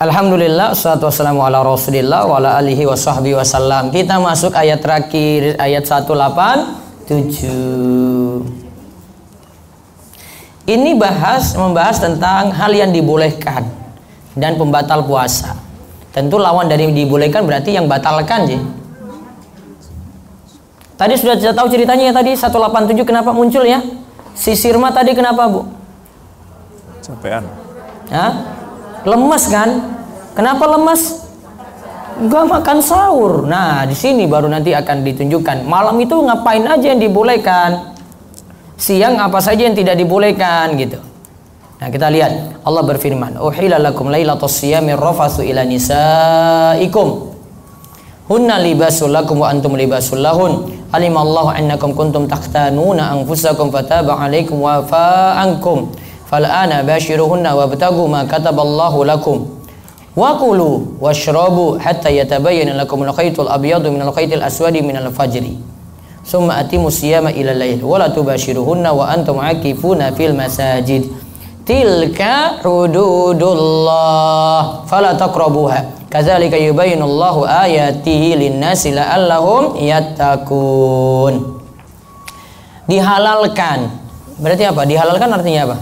Alhamdulillah, wassalatu wassalamu ala rasulillah wa ala alihi wa sahbihi wasallam. Kita masuk ayat terakhir, ayat 187. Ini membahas tentang hal yang dibolehkan dan pembatal puasa. Tentu lawan dari dibolehkan berarti yang batalkan sih. Tadi sudah tahu ceritanya ya, tadi 187 kenapa muncul ya? Si Sirma tadi kenapa, Bu? Capean. Hah? Lemes kan? Kenapa lemes? Gak makan sahur. Nah, di sini baru nanti akan ditunjukkan. Malam itu ngapain aja yang dibolehkan? Siang apa saja yang tidak dibolehkan gitu. Nah, kita lihat Allah berfirman, "Uhilla lakum lailatus siyami rafatsu ila nisaikum. Hunna libasul lakum wa antum libasul lahun. Alimallahu annakum kuntum takhtanuna anfusakum fataba 'alaikum wa fa'ankum. Fal'ana bashiruhunna wabtagu ma kataballahu lakum. Wa kulu washrabu hatta yatabayyana lakum al-khaytul abyadu minal khaytil aswadi minal fajri. Summa atimu siyama ila lail wa la tubashiruhunna wa antum 'akifuna fil masajid. Tilka hududullah fala taqrabuha. Kadzalika yubayyinullahu ayatihi lin-nasi la'allahum yattaqun." Dihalalkan. Berarti apa? Dihalalkan artinya apa?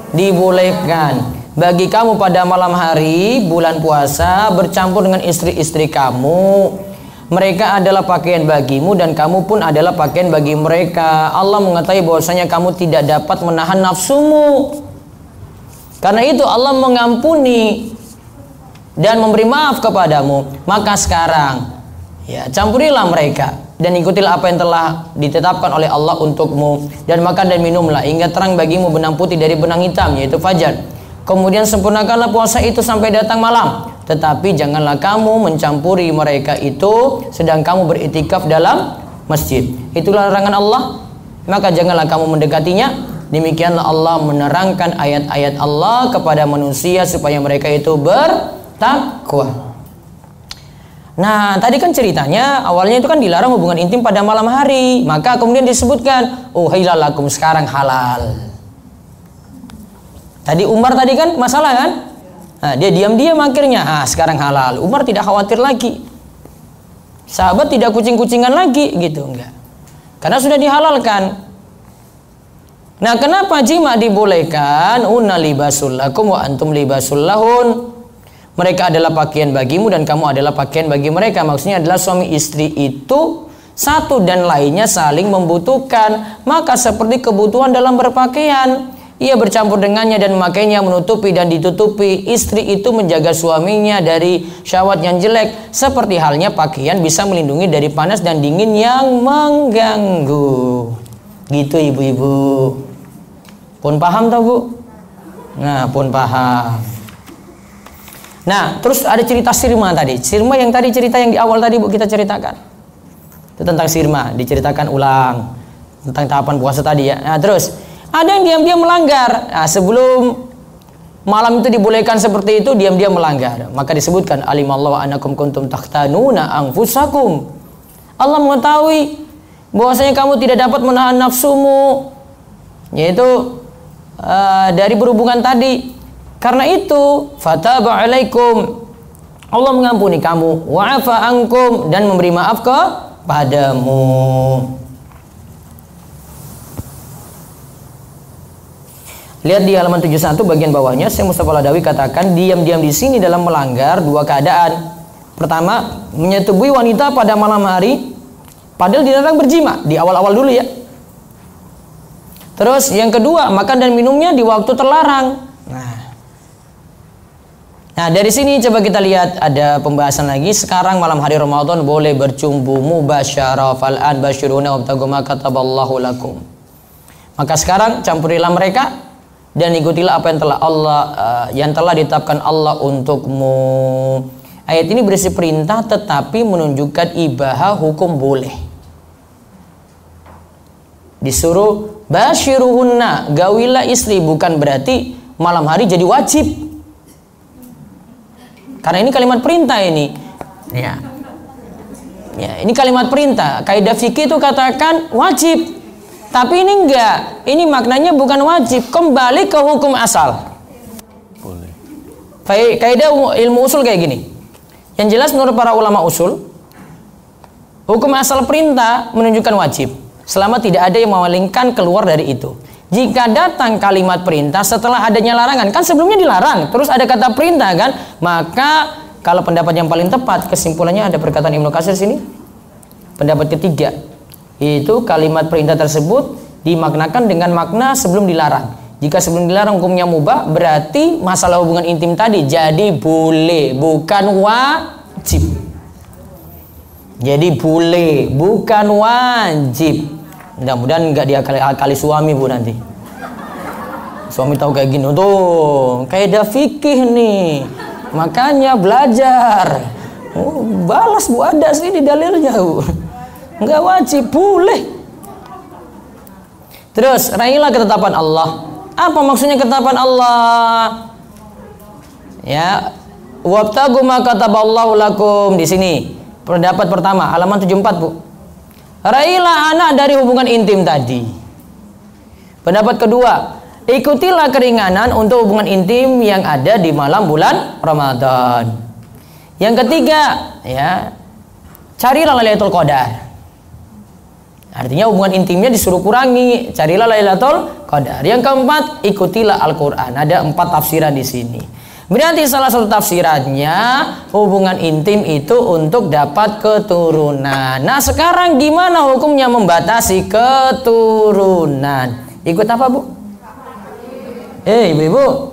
Dibolehkan bagi kamu pada malam hari bulan puasa bercampur dengan istri-istri kamu. Mereka adalah pakaian bagimu dan kamu pun adalah pakaian bagi mereka. Allah mengetahui bahwasanya kamu tidak dapat menahan nafsumu. Karena itu Allah mengampuni dan memberi maaf kepadamu. Maka sekarang ya campurilah mereka dan ikutilah apa yang telah ditetapkan oleh Allah untukmu, dan makan dan minumlah hingga terang bagimu benang putih dari benang hitam, yaitu fajar. Kemudian sempurnakanlah puasa itu sampai datang malam. Tetapi janganlah kamu mencampuri mereka itu sedang kamu beriktikaf dalam masjid. Itulah larangan Allah, maka janganlah kamu mendekatinya. Demikianlah Allah menerangkan ayat-ayat Allah kepada manusia supaya mereka itu bertakwa. Nah, tadi kan ceritanya awalnya itu kan dilarang hubungan intim pada malam hari. Maka kemudian disebutkan, uhilla lakum, sekarang halal. Tadi Umar tadi kan masalah kan? Nah, dia diam-diam akhirnya, sekarang halal. Umar tidak khawatir lagi. Sahabat tidak kucing-kucingan lagi gitu, enggak. Karena sudah dihalalkan. Nah, kenapa jima dibolehkan? Unna libasul lakum wa antum libasul lahun. Mereka adalah pakaian bagimu dan kamu adalah pakaian bagi mereka. Maksudnya adalah suami istri itu satu dan lainnya saling membutuhkan. Maka seperti kebutuhan dalam berpakaian, ia bercampur dengannya dan memakainya, menutupi dan ditutupi. Istri itu menjaga suaminya dari syahwat yang jelek. Seperti halnya pakaian bisa melindungi dari panas dan dingin yang mengganggu. Gitu ibu-ibu. Pun paham tau Bu? Nah, pun paham. Nah, terus ada cerita Sirma tadi. Sirma yang tadi cerita yang di awal tadi Bu kita ceritakan. Itu tentang Sirma, diceritakan ulang. Tentang tahapan puasa tadi ya. Nah, terus ada yang diam-diam melanggar. Nah, sebelum malam itu dibolehkan seperti itu, diam-diam melanggar. Maka disebutkan, alimallahu annakum kuntum takhtanuna anfusakum. Allah mengetahui bahwasanya kamu tidak dapat menahan nafsumu, yaitu dari berhubungan tadi. Karena itu fataba alaikum, Allah mengampuni kamu, wa'afa ankum, dan memberi maaf kepadamu. Lihat di halaman 71 bagian bawahnya, Syekh Mustafa Al-Adawi katakan diam-diam di sini dalam melanggar dua keadaan. Pertama, menyetubuhi wanita pada malam hari padahal dilarang berjima di awal-awal dulu ya. Terus yang kedua, makan dan minumnya di waktu terlarang. Nah, dari sini coba kita lihat ada pembahasan lagi. Sekarang malam hari Ramadan boleh bercumbu mubasyarah, fal'an basyiruna wabtagu ma kataballahu lakum. Maka sekarang campurilah mereka dan ikutilah apa yang telah ditetapkan Allah untukmu. Ayat ini berisi perintah tetapi menunjukkan ibaha hukum boleh. Disuruh basyiruhunna, gawilah istri, bukan berarti malam hari jadi wajib. Karena ini kalimat perintah ini. Ya, ini kalimat perintah. Kaidah fikih itu katakan wajib. Tapi ini enggak. Ini maknanya bukan wajib, kembali ke hukum asal. Kaidah ilmu usul kayak gini. Yang jelas menurut para ulama usul, hukum asal perintah menunjukkan wajib selama tidak ada yang memalingkan keluar dari itu. Jika datang kalimat perintah setelah adanya larangan, kan sebelumnya dilarang, terus ada kata perintah kan, maka kalau pendapat yang paling tepat, kesimpulannya ada perkataan Ibnu Katsir sini. Pendapat ketiga, itu kalimat perintah tersebut dimaknakan dengan makna sebelum dilarang. Jika sebelum dilarang hukumnya mubah, berarti masalah hubungan intim tadi jadi boleh, bukan wajib. Jadi boleh, bukan wajib. Mudah-mudahan nggak diakali suami bu nanti. Suami tahu kayak gini, tuh kaidah fikih nih, makanya belajar. Oh, balas bu, ada sih di dalilnya bu. Nggak wajib, boleh. Terus raihlah ketetapan Allah. Apa maksudnya ketetapan Allah? Ya, wabtagu ma kataballahu lakum. Di sini pendapat pertama, halaman 74 bu. Raihlah anak dari hubungan intim tadi. Pendapat kedua, ikutilah keringanan untuk hubungan intim yang ada di malam bulan Ramadan. Yang ketiga, ya, carilah Lailatul Qadar. Artinya hubungan intimnya disuruh kurangi, carilah Lailatul Qadar. Yang keempat, ikutilah Al-Qur'an. Ada 4 tafsiran di sini. Berarti salah satu tafsirannya hubungan intim itu untuk dapat keturunan. Nah sekarang gimana hukumnya membatasi keturunan? Ikut apa bu? Ibu-ibu,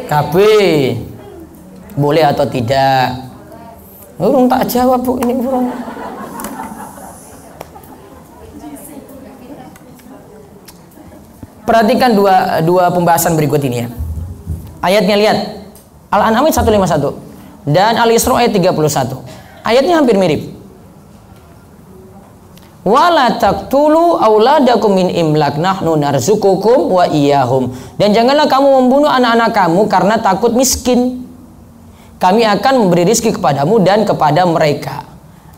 KB boleh atau tidak? Urung tak jawab bu, ini urung. Perhatikan dua pembahasan berikut ini ya. Ayatnya lihat. Al-An'am 151 dan Al-Isra ayat 31. Ayatnya hampir mirip. Wala taqtulu auladakum min imlak nahnu narzuqukum wa iyyahum. Dan janganlah kamu membunuh anak-anak kamu karena takut miskin. Kami akan memberi rizki kepadamu dan kepada mereka.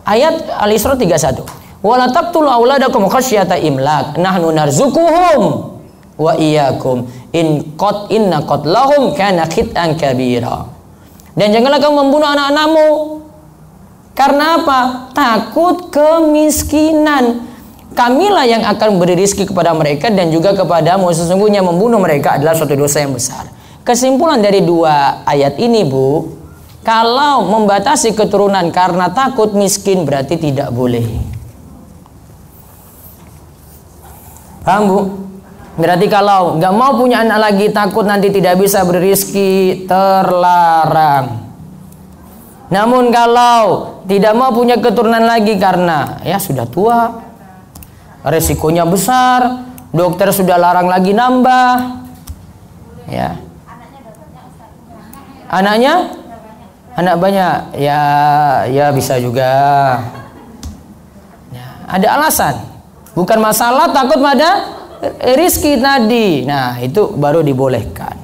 Ayat Al-Isra 31. Wala taqtulu auladakum khasyata imlak nahnu narzuquhum wa iyyakum inna qatlahum kana khit'an kabira. Dan janganlah kamu membunuh anak-anakmu. Karena apa? Takut kemiskinan. Kamilah yang akan beri rizki kepada mereka dan juga kepadamu. Sesungguhnya membunuh mereka adalah suatu dosa yang besar. Kesimpulan dari dua ayat ini bu, kalau membatasi keturunan karena takut miskin berarti tidak boleh. Paham bu? Berarti kalau nggak mau punya anak lagi, takut nanti tidak bisa berizki, terlarang. Namun kalau tidak mau punya keturunan lagi karena ya sudah tua, resikonya besar, dokter sudah larang lagi nambah, ya. Anaknya? Anak banyak, ya bisa juga. Ya, ada alasan, bukan masalah takut pada rizki tadi. Nah itu baru dibolehkan.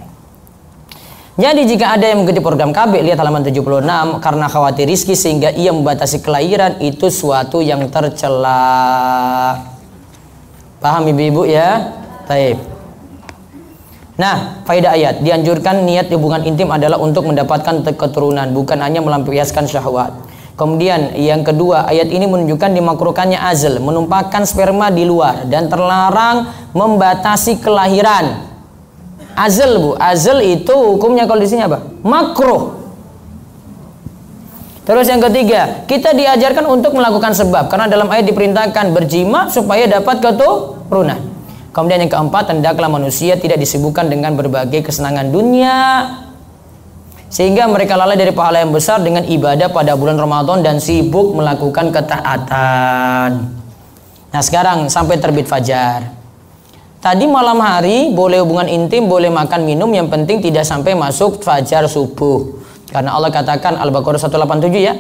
Jadi jika ada yang mengikuti program KB, lihat halaman 76, karena khawatir rizki sehingga ia membatasi kelahiran, itu suatu yang tercela. Paham ibu-ibu ya? Taib. Nah faedah ayat, dianjurkan niat hubungan intim adalah untuk mendapatkan keturunan, bukan hanya melampiaskan syahwat. Kemudian yang kedua, ayat ini menunjukkan dimakruhkannya azl, menumpahkan sperma di luar, dan terlarang membatasi kelahiran. Azl bu, azl itu hukumnya kalau di sini apa? Makruh. Terus yang ketiga, kita diajarkan untuk melakukan sebab, karena dalam ayat diperintahkan berjima supaya dapat keturunan. Kemudian yang keempat, hendaklah manusia tidak disibukkan dengan berbagai kesenangan dunia, sehingga mereka lalai dari pahala yang besar dengan ibadah pada bulan Ramadan dan sibuk melakukan ketaatan. Nah sekarang sampai terbit fajar. Tadi malam hari boleh hubungan intim, boleh makan minum, yang penting tidak sampai masuk fajar subuh. Karena Allah katakan Al-Baqarah 187 ya.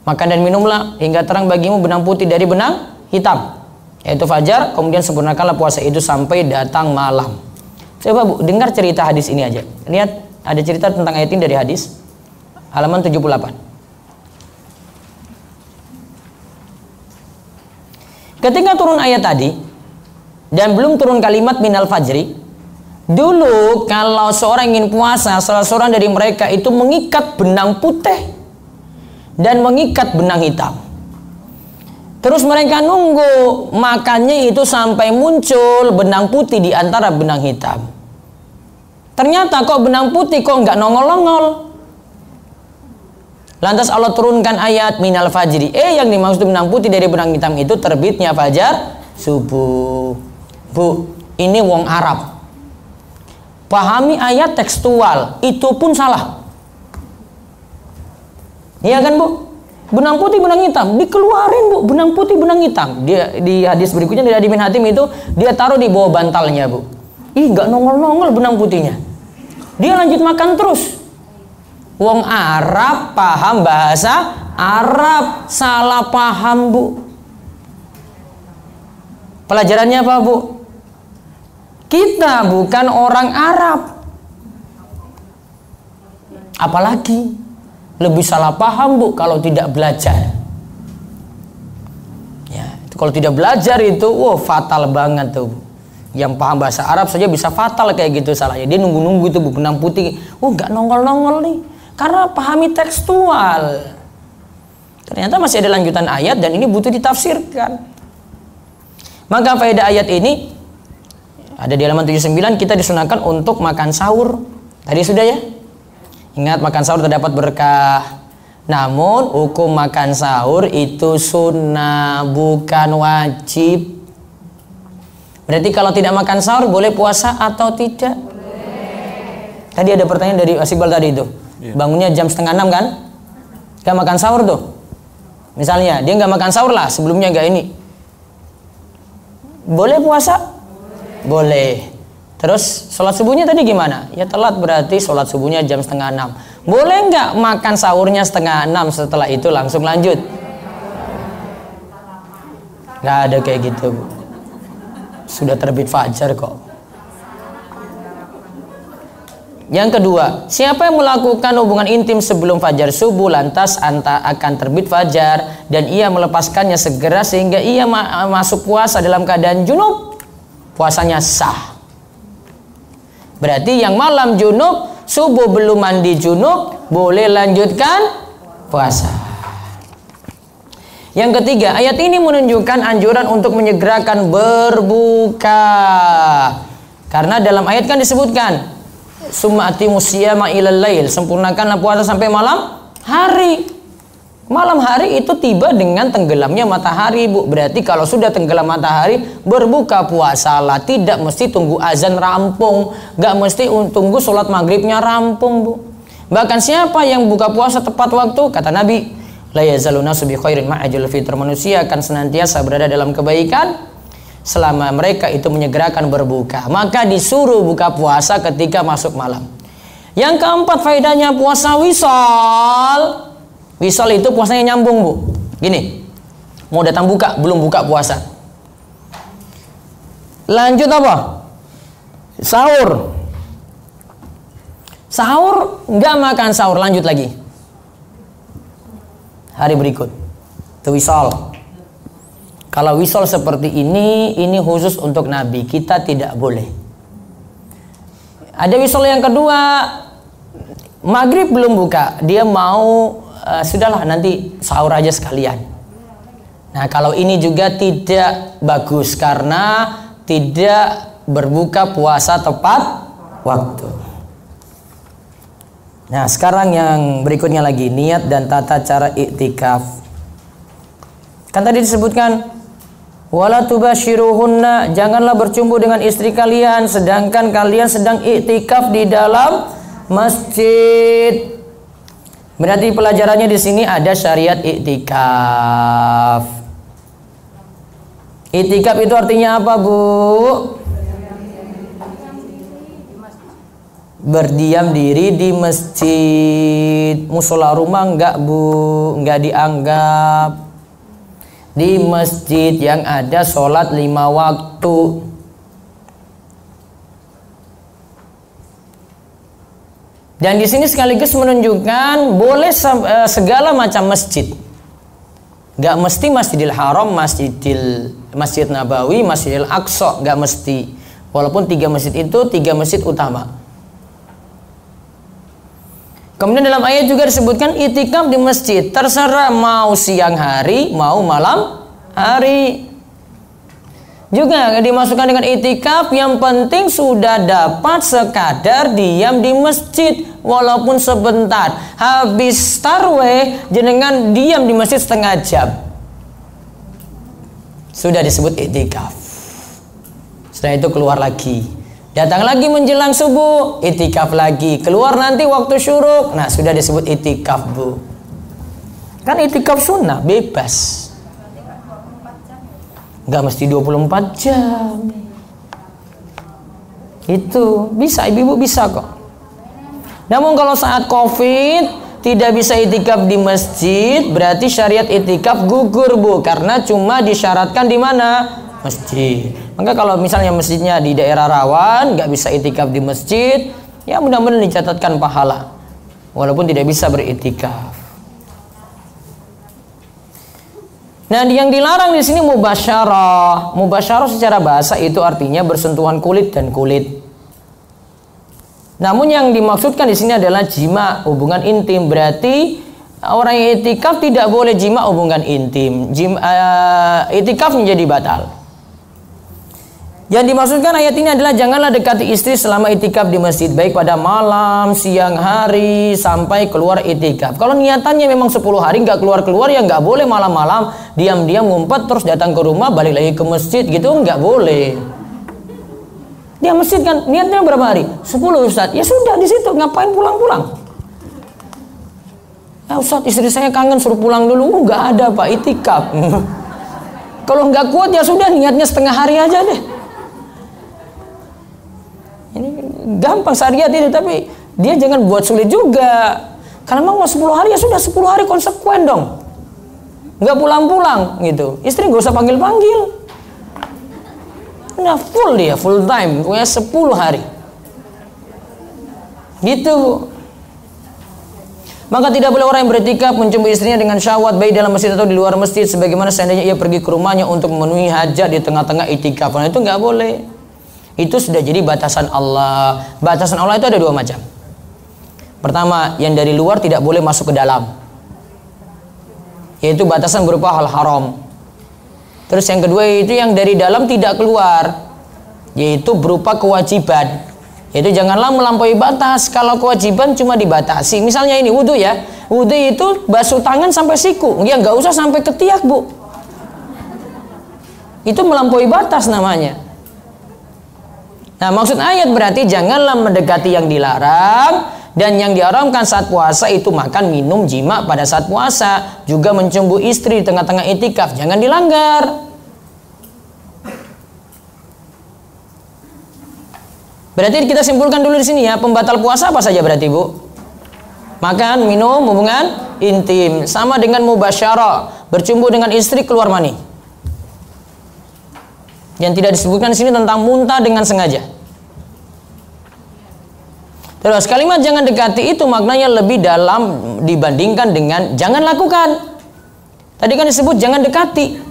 Makan dan minumlah hingga terang bagimu benang putih dari benang hitam, yaitu fajar, kemudian sempurnakanlah puasa itu sampai datang malam. Coba bu, dengar cerita hadis ini aja. Lihat. Ada cerita tentang ayat ini dari hadis halaman 78. Ketika turun ayat tadi dan belum turun kalimat minal fajri, Dulu kalau seorang ingin puasa, salah seorang dari mereka itu mengikat benang putih dan mengikat benang hitam. Terus mereka nunggu makannya itu sampai muncul benang putih di antara benang hitam. Ternyata kok benang putih kok nggak nongol-nongol. Lantas Allah turunkan ayat minal fajri. Yang dimaksud benang putih dari benang hitam itu terbitnya fajar subuh. Bu, ini wong Arab. Pahami ayat tekstual, itu pun salah. Iya kan Bu? Benang putih, benang hitam, dikeluarin Bu, benang putih, benang hitam. Dia di hadis berikutnya dari Adi bin Hatim itu dia taruh di bawah bantalnya Bu. Nggak nongol-nongol benang putihnya. Dia lanjut makan terus. Wong Arab paham bahasa Arab, salah paham Bu. Pelajarannya apa Bu? Kita bukan orang Arab. Apalagi lebih salah paham Bu kalau tidak belajar. Ya, kalau tidak belajar itu fatal banget tuh Bu. Yang paham bahasa Arab saja bisa fatal kayak gitu salahnya. Dia nunggu-nunggu itu Bu, benang putih. Nggak nongol-nongol nih. Karena pahami tekstual. Ternyata masih ada lanjutan ayat dan ini butuh ditafsirkan. Maka faedah ayat ini ada di halaman 79, kita disunahkan untuk makan sahur. Tadi sudah ya? Ingat, makan sahur terdapat berkah. Namun hukum makan sahur itu sunnah, bukan wajib. Berarti kalau tidak makan sahur boleh puasa atau tidak? Boleh. Tadi ada pertanyaan dari Asibal tadi itu. Bangunnya jam 5:30 kan? Gak makan sahur tuh. Misalnya dia nggak makan sahur lah, sebelumnya nggak ini. Boleh puasa? Boleh. Terus sholat subuhnya tadi gimana? Ya telat, berarti sholat subuhnya jam 5:30. Boleh nggak makan sahurnya 5:30, setelah itu langsung lanjut? Nggak ada kayak gitu Bu. Sudah terbit fajar kok. Yang kedua, siapa yang melakukan hubungan intim sebelum fajar subuh lantas akan terbit fajar dan ia melepaskannya segera sehingga ia masuk puasa dalam keadaan junub, puasanya sah. Berarti yang malam junub, subuh belum mandi junub, boleh lanjutkan puasa. Yang ketiga, ayat ini menunjukkan anjuran untuk menyegerakan berbuka. Karena dalam ayat kan disebutkan summa atimus siyama ilal lail, sempurnakanlah puasa sampai malam hari. Malam hari itu tiba dengan tenggelamnya matahari Bu. Berarti kalau sudah tenggelam matahari, berbuka puasalah. Tidak mesti tunggu azan rampung, gak mesti tunggu sholat maghribnya rampung Bu. Bahkan siapa yang buka puasa tepat waktu, kata Nabi, la yazaluna bi khairin ma'ajul fitr, manusia akan senantiasa berada dalam kebaikan selama mereka itu menyegerakan berbuka. Maka disuruh buka puasa ketika masuk malam. Yang keempat faedahnya puasa wisal. Wisal itu puasanya nyambung Bu. Gini, mau datang buka, belum buka puasa, lanjut apa? Sahur. Sahur, nggak makan sahur, lanjut lagi hari berikut. Itu wisal. Kalau wisal seperti ini khusus untuk Nabi, kita tidak boleh. Ada wisal yang kedua, maghrib belum buka, dia mau sudahlah nanti sahur aja sekalian. Nah kalau ini juga tidak bagus karena tidak berbuka puasa tepat waktu. Nah sekarang yang berikutnya lagi, niat dan tata cara iktikaf. Kan tadi disebutkan wala tubashiruhunna, janganlah bercumbu dengan istri kalian sedangkan kalian sedang iktikaf di dalam masjid. Berarti pelajarannya di sini ada syariat iktikaf. Iktikaf itu artinya apa Bu? Berdiam diri di masjid. Musola rumah enggak Bu, enggak dianggap. Di masjid yang ada sholat 5 waktu. Dan di sini sekaligus menunjukkan boleh segala macam masjid. Gak mesti Masjidil Haram, Masjid Nabawi, Masjidil Aqsa, gak mesti. Walaupun 3 masjid itu 3 masjid utama. Kemudian dalam ayat juga disebutkan itikaf di masjid terserah mau siang hari, mau malam hari. Juga dimasukkan dengan itikaf, yang penting sudah dapat sekadar diam di masjid walaupun sebentar. Habis tarweh jenengan diam di masjid setengah jam, sudah disebut itikaf. Setelah itu keluar lagi, datang lagi menjelang subuh, itikaf lagi, keluar nanti waktu syuruk, nah sudah disebut itikaf, Bu. Kan itikaf sunnah, bebas. Nggak mesti 24 jam. Itu bisa, ibu-ibu bisa kok. Namun kalau saat Covid tidak bisa itikaf di masjid, berarti syariat itikaf gugur, Bu, karena cuma disyaratkan di mana? Masjid. Maka kalau misalnya masjidnya di daerah rawan, nggak bisa itikaf di masjid, ya mudah-mudahan dicatatkan pahala walaupun tidak bisa beritikaf. Nah, yang dilarang di sini mubasyarah. Mubasyarah secara bahasa itu artinya bersentuhan kulit dan kulit. Namun yang dimaksudkan di sini adalah jima, hubungan intim. Berarti orang yang itikaf tidak boleh jima, hubungan intim. Itikaf menjadi batal. Yang dimaksudkan ayat ini adalah janganlah dekati istri selama itikaf di masjid, baik pada malam, siang hari, sampai keluar itikaf. Kalau niatannya memang 10 hari nggak keluar-keluar, ya nggak boleh malam-malam diam-diam ngumpet terus datang ke rumah balik lagi ke masjid gitu, nggak boleh. Dia masjid kan niatnya berapa hari? 10, Ustaz. Ya sudah di situ, ngapain pulang-pulang? Ya Ustaz, istri saya kangen, suruh pulang dulu. Nggak ada, Pak, itikaf. Kalau nggak kuat ya sudah, niatnya setengah hari aja deh. Ini gampang syariat itu, tapi dia jangan buat sulit juga. Karena mau 10 hari ya sudah 10 hari konsekuen dong. Nggak pulang-pulang gitu. Istri nggak usah panggil-panggil. Nah full dia, full time, pokoknya 10 hari. Gitu. Maka tidak boleh orang yang beriktikaf mencumbu istrinya dengan syahwat baik dalam masjid atau di luar masjid, sebagaimana seandainya ia pergi ke rumahnya untuk memenuhi hajat di tengah-tengah iktikaf. Nah itu nggak boleh. Itu sudah jadi batasan Allah. Batasan Allah itu ada 2 macam. Pertama, yang dari luar tidak boleh masuk ke dalam, yaitu batasan berupa hal haram. Terus yang kedua itu yang dari dalam tidak keluar, yaitu berupa kewajiban. Yaitu janganlah melampaui batas. Kalau kewajiban cuma dibatasi. Misalnya ini wudhu ya, wudhu itu basuh tangan sampai siku, ya nggak usah sampai ketiak, Bu. Itu melampaui batas namanya. Nah, maksud ayat berarti janganlah mendekati yang dilarang, dan yang diharamkan saat puasa itu makan, minum, jima pada saat puasa, juga mencumbu istri di tengah-tengah itikaf, jangan dilanggar. Berarti kita simpulkan dulu di sini ya, pembatal puasa apa saja berarti, Bu? Makan, minum, hubungan intim, sama dengan mubasyarah, bercumbu dengan istri, keluar mani. Yang tidak disebutkan di sini tentang muntah dengan sengaja. Terus kalimat jangan dekati itu maknanya lebih dalam dibandingkan dengan jangan lakukan. Tadi kan disebut jangan dekati.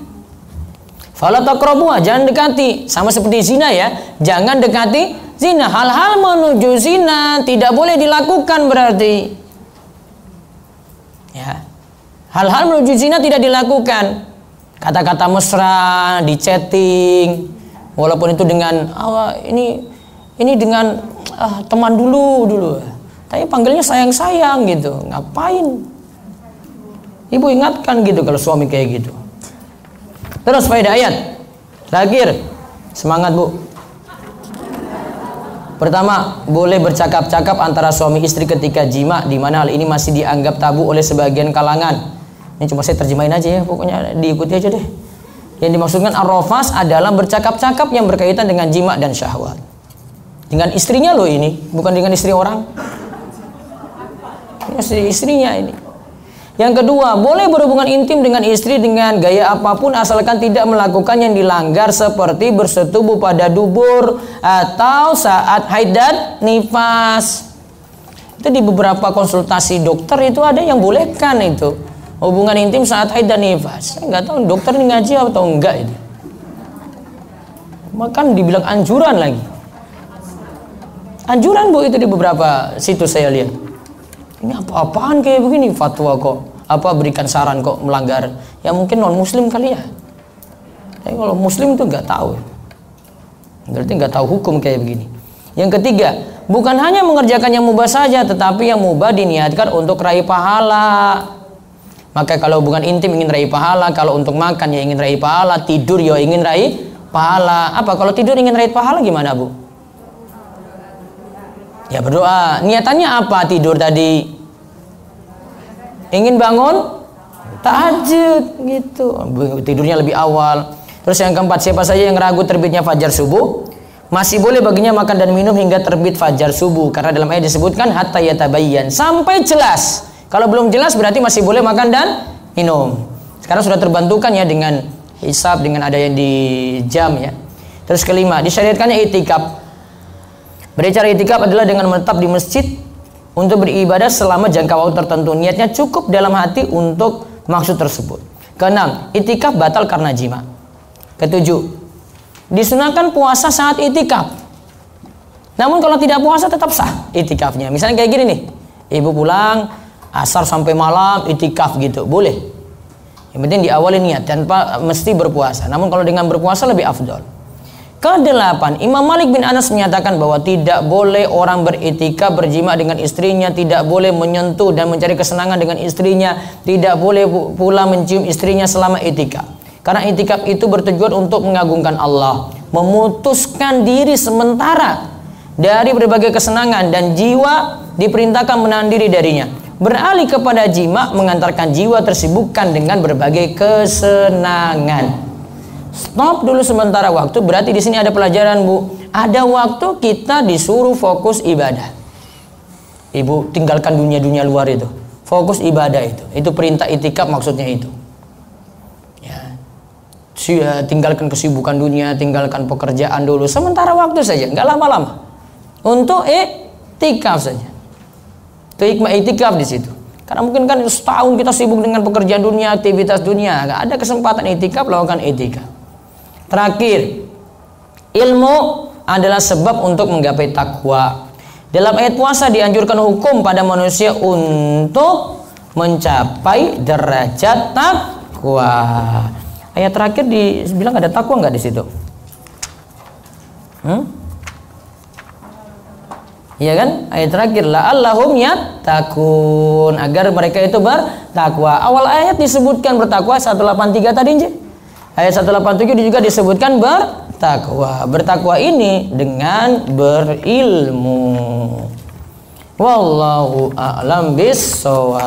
Fala taqrabuha, jangan dekati. Sama seperti zina ya, jangan dekati zina. Hal-hal menuju zina tidak boleh dilakukan berarti. Ya. Hal-hal menuju zina tidak dilakukan. Kata-kata mesra di chatting, walaupun itu dengan ini dengan teman dulu, tapi panggilnya sayang gitu, ngapain? Ibu ingatkan gitu kalau suami kayak gitu. Terus faedah ayat terakhir, semangat Bu. Pertama, boleh bercakap-cakap antara suami istri ketika jima, di mana hal ini masih dianggap tabu oleh sebagian kalangan. Ini cuma saya terjemahin aja ya, pokoknya diikuti aja deh. Yang dimaksudkan ar-rafas adalah bercakap-cakap yang berkaitan dengan jima dan syahwat. Dengan istrinya loh ini, bukan dengan istri orang. Ini istrinya ini. Yang kedua, boleh berhubungan intim dengan istri dengan gaya apapun asalkan tidak melakukan yang dilanggar seperti bersetubuh pada dubur atau saat haid dan nifas. Itu di beberapa konsultasi dokter itu ada yang bolehkan itu. Hubungan intim saat haid dan nifas. Saya nggak tahu dokter ini ngaji atau enggak itu. Bahkan dibilang anjuran lagi. Anjuran Bu itu di beberapa situs saya lihat. Ini apa-apaan kayak begini fatwa kok. Apa berikan saran kok melanggar. Ya mungkin non muslim kali ya. Tapi kalau muslim itu nggak tahu. Berarti nggak tahu hukum kayak begini. Yang ketiga, bukan hanya mengerjakan yang mubah saja, tetapi yang mubah diniatkan untuk raih pahala. Maka kalau bukan intim ingin raih pahala, kalau untuk makan ya ingin raih pahala, tidur ya ingin raih pahala. Apa kalau tidur ingin raih pahala gimana Bu? Ya berdoa. Niatannya apa tidur tadi? Ingin bangun tahajud gitu. Tidurnya lebih awal. Terus yang keempat, siapa saja yang ragu terbitnya fajar subuh, masih boleh baginya makan dan minum hingga terbit fajar subuh. Karena dalam ayat disebutkan hatta yatabayyan, sampai jelas. Kalau belum jelas berarti masih boleh makan dan minum. Sekarang sudah terbantukan ya dengan hisab, dengan ada yang di jam ya. Terus kelima, disyariatkannya itikaf. Berbicara itikaf adalah dengan menetap di masjid untuk beribadah selama jangka waktu tertentu. Niatnya cukup dalam hati untuk maksud tersebut. Keenam, itikaf batal karena jima. Ketujuh, disunahkan puasa saat itikaf. Namun kalau tidak puasa tetap sah itikafnya. Misalnya kayak gini nih, ibu pulang asar sampai malam itikaf gitu, boleh. Yang penting diawali niat tanpa mesti berpuasa. Namun kalau dengan berpuasa lebih afdol. Kedelapan, Imam Malik bin Anas menyatakan bahwa tidak boleh orang beritikaf berjima dengan istrinya, tidak boleh menyentuh dan mencari kesenangan dengan istrinya, tidak boleh pula mencium istrinya selama itikaf. Karena itikaf itu bertujuan untuk mengagungkan Allah, memutuskan diri sementara dari berbagai kesenangan dan jiwa diperintahkan menahan diri darinya. Beralih kepada jima mengantarkan jiwa tersibukkan dengan berbagai kesenangan. Stop dulu sementara waktu, berarti di sini ada pelajaran Bu. Ada waktu kita disuruh fokus ibadah. Ibu tinggalkan dunia-dunia luar itu, fokus ibadah itu. Itu perintah itikaf maksudnya itu. Ya, tinggalkan kesibukan dunia, tinggalkan pekerjaan dulu. Sementara waktu saja, nggak lama-lama. Untuk itikaf saja. Itu hikmah itikaf di situ. Karena mungkin kan setahun kita sibuk dengan pekerjaan dunia, aktivitas dunia, nggak ada kesempatan itikaf, lakukan itikaf. Terakhir, ilmu adalah sebab untuk menggapai takwa. Dalam ayat puasa dianjurkan hukum pada manusia untuk mencapai derajat takwa. Ayat terakhir dibilang ada takwa nggak di situ? Iya kan? Ayat terakhir la'allahum yattaqun, agar mereka itu bertakwa. Awal ayat disebutkan bertakwa 183 tadi nje. Ayat 187 juga disebutkan bertakwa. Bertakwa ini dengan berilmu. Wallahu a'lam bissawab.